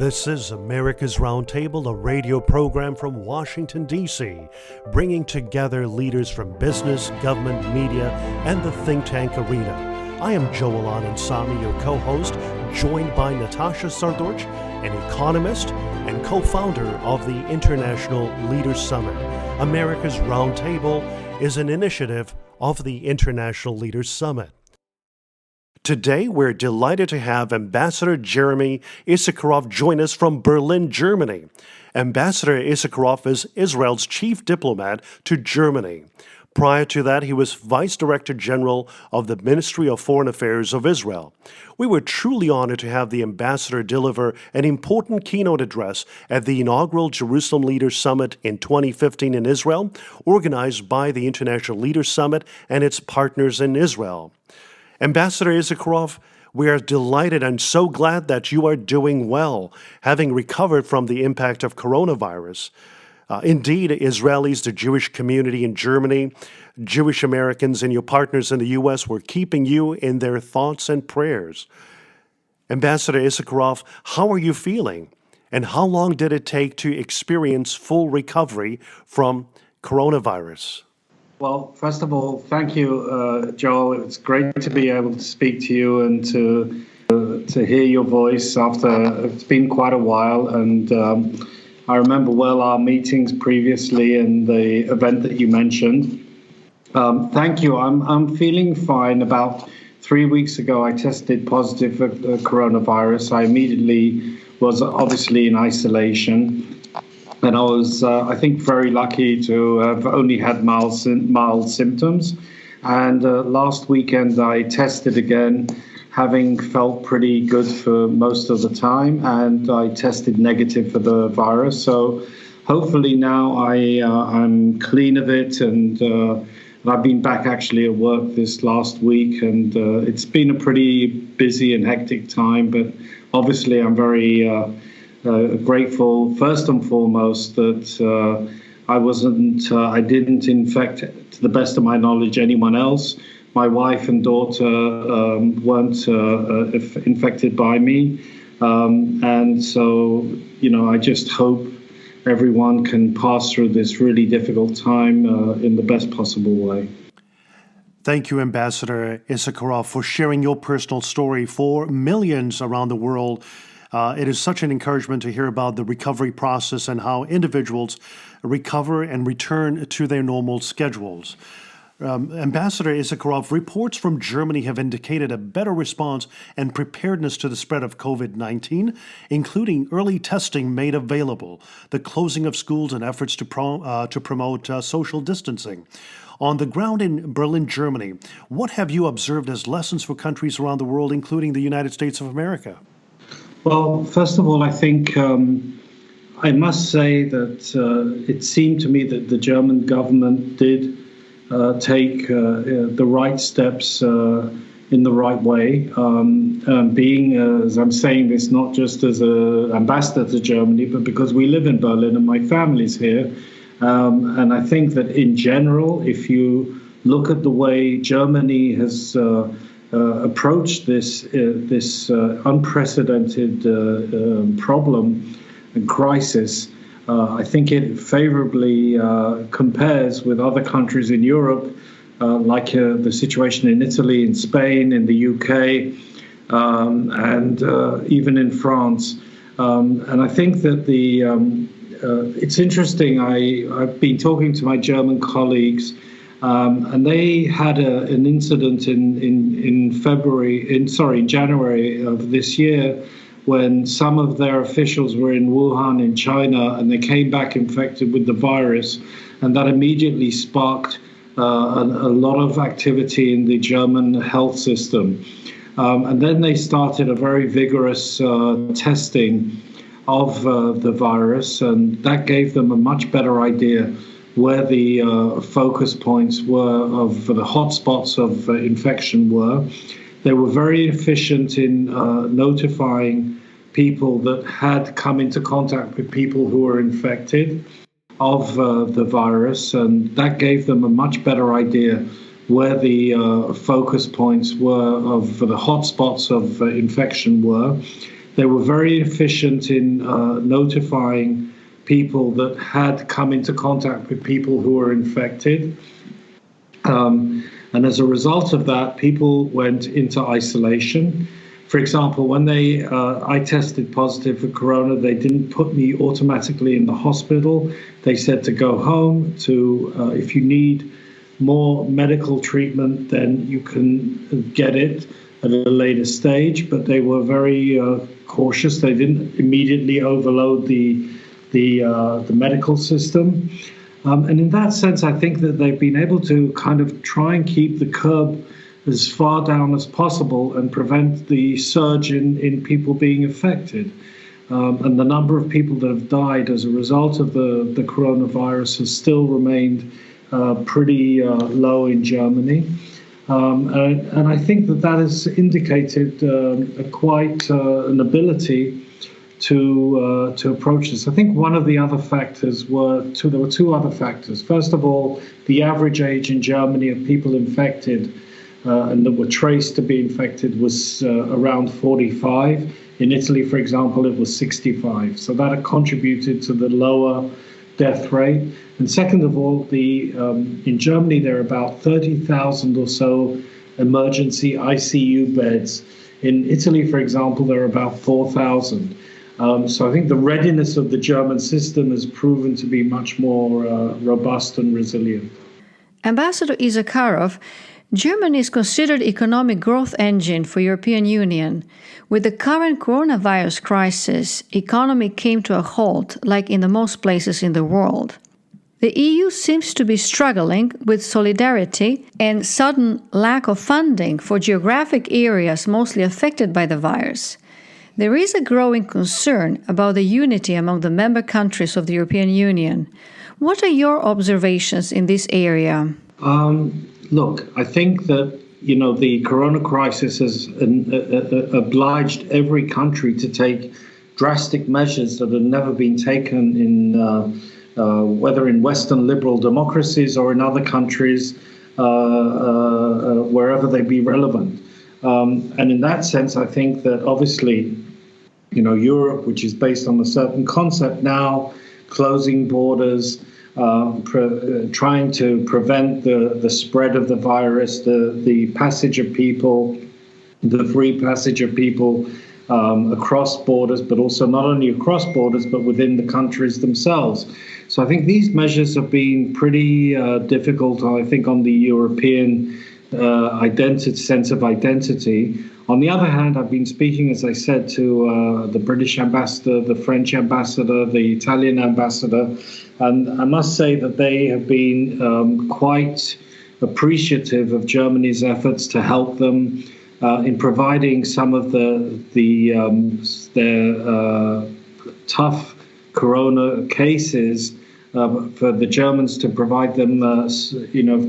This is America's Roundtable, a radio program from Washington, D.C., bringing together leaders from business, government, media, and the think tank arena. I am Anand Samy, your co-host, joined by Natasha Srdoc, an economist and co-founder of the International Leaders Summit. America's Roundtable is an initiative of the International Leaders Summit. Today, we're delighted to have Ambassador Jeremy Issacharoff join us from Berlin, Germany. Ambassador Issacharoff is Israel's chief diplomat to Germany. Prior to that, he was Vice Director General of the Ministry of Foreign Affairs of Israel. We were truly honored to have the ambassador deliver an important keynote address at the inaugural Jerusalem Leaders Summit in 2015 in Israel, organized by the International Leaders Summit and its partners in Israel. Ambassador Issacharoff, we are delighted and so glad that you are doing well, having recovered from the impact of coronavirus. Indeed, Israelis, the Jewish community in Germany, Jewish Americans, and your partners in the U.S. were keeping you in their thoughts and prayers. Ambassador Issacharoff, how are you feeling? And how long did it take to experience full recovery from coronavirus? Well, first of all, thank you, Joel. It's great to be able to speak to you and to hear your voice after it's been quite a while. And I remember well our meetings previously and the event that you mentioned. Thank you. I'm feeling fine. About 3 weeks ago, I tested positive for coronavirus. I immediately was obviously in isolation. And I was, I think, very lucky to have only had mild symptoms. And last weekend, I tested again, having felt pretty good for most of the time. And I tested negative for the virus. So hopefully now I'm clean of it. And I've been back actually at work this last week. And it's been a pretty busy and hectic time. But obviously, I'm very grateful, first and foremost, that I didn't infect, to the best of my knowledge, anyone else. My wife and daughter weren't infected by me. And so, I just hope everyone can pass through this really difficult time in the best possible way. Thank you, Ambassador Issacharoff, for sharing your personal story for millions around the world. It is such an encouragement to hear about the recovery process and how individuals recover and return to their normal schedules. Ambassador Issacharoff, reports from Germany have indicated a better response and preparedness to the spread of COVID-19, including early testing made available, the closing of schools, and efforts to promote social distancing. On the ground in Berlin, Germany, what have you observed as lessons for countries around the world, including the United States of America? Well, first of all, I think I must say that it seemed to me that the German government did take the right steps in the right way. Being, as I'm saying this, not just as an ambassador to Germany, but because we live in Berlin and my family's here. And I think that in general, if you look at the way Germany has approached this unprecedented problem and crisis, I think it favorably compares with other countries in Europe, like the situation in Italy, in Spain, in the UK, and even in France. And I think that it's interesting. I've been talking to my German colleagues. And they had an incident in January of this year, when some of their officials were in Wuhan in China, and they came back infected with the virus, and that immediately sparked a lot of activity in the German health system. And then they started a very vigorous testing of the virus, and that gave them a much better idea where the focus points were for the hotspots of infection were. They were very efficient in notifying people that had come into contact with people who were infected of the virus, and that gave them a much better idea where the focus points were for the hotspots of infection were. They were very efficient in notifying people that had come into contact with people who were infected. And as a result of that, people went into isolation. For example, when I tested positive for corona, they didn't put me automatically in the hospital. They said to go home, if you need more medical treatment, then you can get it at a later stage. But they were very cautious. They didn't immediately overload the medical system. And in that sense, I think that they've been able to kind of try and keep the curve as far down as possible and prevent the surge in people being affected. And the number of people that have died as a result of the coronavirus has still remained pretty low in Germany. And I think that has indicated quite an ability to approach this. I think one of the other factors there were two other factors. First of all, the average age in Germany of people infected and that were traced to be infected was around 45. In Italy, for example, it was 65. So that had contributed to the lower death rate. And second of all, in Germany, there are about 30,000 or so emergency ICU beds. In Italy, for example, there are about 4,000. So I think the readiness of the German system has proven to be much more robust and resilient. Ambassador Issacharoff, Germany is considered economic growth engine for European Union. With the current coronavirus crisis, economy came to a halt, like in the most places in the world. The EU seems to be struggling with solidarity and sudden lack of funding for geographic areas mostly affected by the virus. There is a growing concern about the unity among the member countries of the European Union. What are your observations in this area? Look, I think that the corona crisis has obliged every country to take drastic measures that have never been taken in whether in Western liberal democracies or in other countries, wherever they be relevant. And in that sense, I think that obviously, Europe, which is based on a certain concept now, closing borders, trying to prevent the spread of the virus, the passage of people, the free passage of people across borders, but also not only across borders, but within the countries themselves. So I think these measures have been pretty difficult, I think, on the European sense of identity. On the other hand, I've been speaking, as I said, to the British ambassador, the French ambassador, the Italian ambassador, and I must say that they have been quite appreciative of Germany's efforts to help them in providing some of their tough corona cases for the Germans to provide them,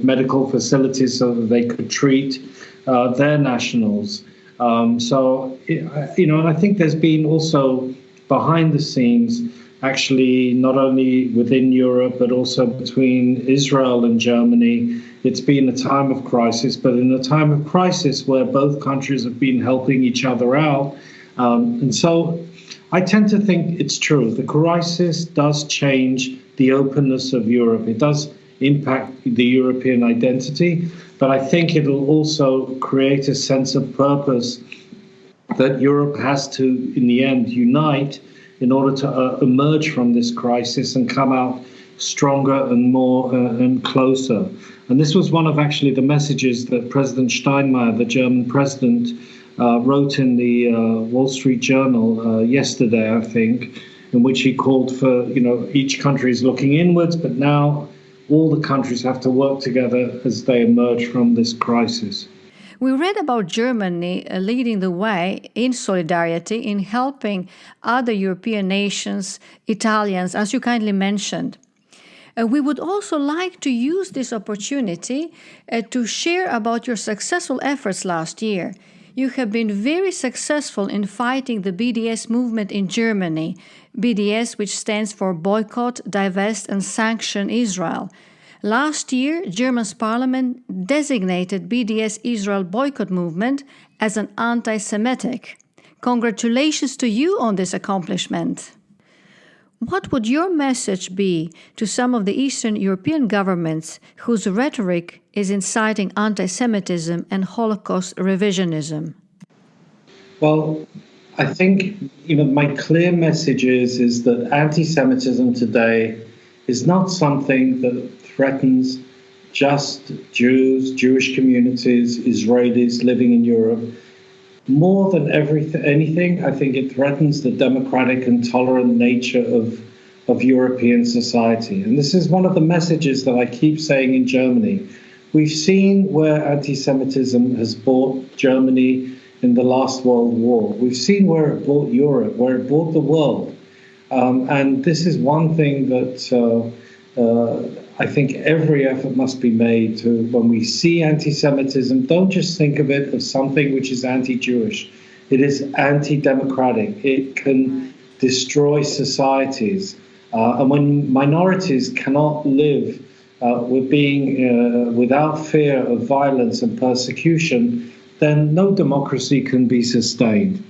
medical facilities so that they could treat their nationals. And I think there's been also behind the scenes, actually, not only within Europe, but also between Israel and Germany, it's been a time of crisis, but in a time of crisis where both countries have been helping each other out. And so I tend to think it's true. The crisis does change the openness of Europe. It does impact the European identity, but I think it'll also create a sense of purpose that Europe has to, in the end, unite in order to emerge from this crisis and come out stronger and more and closer. And this was one of actually the messages that President Steinmeier, the German president, wrote in the Wall Street Journal yesterday, I think, in which he called for, each country is looking inwards, but now all the countries have to work together as they emerge from this crisis. We read about Germany leading the way in solidarity in helping other European nations, Italians, as you kindly mentioned. We would also like to use this opportunity to share about your successful efforts last year. You have been very successful in fighting the BDS movement in Germany, BDS, which stands for Boycott, Divest and Sanction Israel. Last year, German's parliament designated BDS Israel boycott movement as an anti-Semitic. Congratulations to you on this accomplishment. What would your message be to some of the Eastern European governments whose rhetoric is inciting anti-Semitism and Holocaust revisionism? Well, I think my clear message is that anti-Semitism today is not something that threatens just Jews, Jewish communities, Israelis living in Europe. More than anything, I think it threatens the democratic and tolerant nature of European society. And this is one of the messages that I keep saying in Germany. We've seen where anti-Semitism has brought Germany in the last World War. We've seen where it brought Europe, where it brought the world. And this is one thing that I think every effort must be made to, when we see anti-Semitism, don't just think of it as something which is anti-Jewish. It is anti-democratic. It can destroy societies. And when minorities cannot live without fear of violence and persecution, then no democracy can be sustained.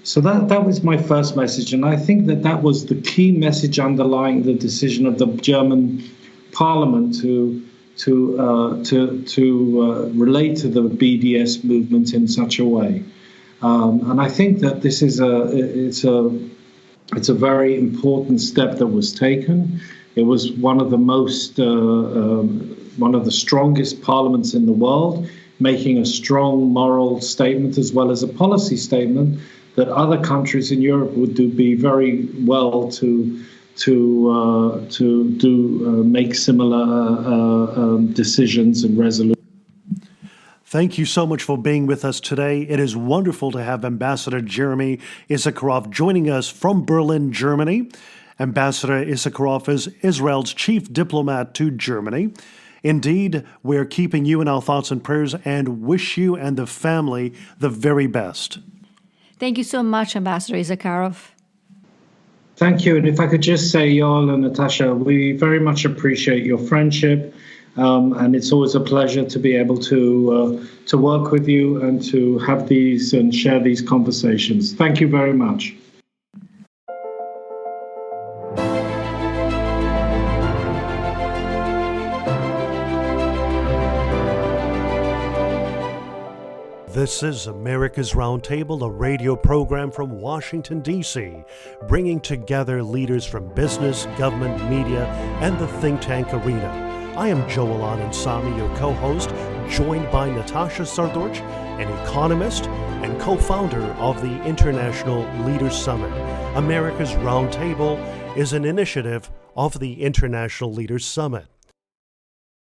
So that was my first message, and I think that was the key message underlying the decision of the German Parliament to relate to the BDS movement in such a way. And I think that this is it's a very important step that was taken. It was one of the one of the strongest parliaments in the world, making a strong moral statement as well as a policy statement that other countries in Europe would be very well to make similar decisions and resolutions. Thank you so much for being with us today. It is wonderful to have Ambassador Jeremy Issacharoff joining us from Berlin, Germany. Ambassador Issacharoff is Israel's chief diplomat to Germany. Indeed, we're keeping you in our thoughts and prayers and wish you and the family the very best. Thank you so much, Ambassador Issacharoff. Thank you. And if I could just say, Yoel and Natasha, we very much appreciate your friendship. And it's always a pleasure to be able to work with you and to have these and share these conversations. Thank you very much. This is America's Roundtable, a radio program from Washington, D.C., bringing together leaders from business, government, media, and the think tank arena. I am Anand Samy, your co-host, joined by Natasha Srdoc, an economist and co-founder of the International Leaders Summit. America's Roundtable is an initiative of the International Leaders Summit.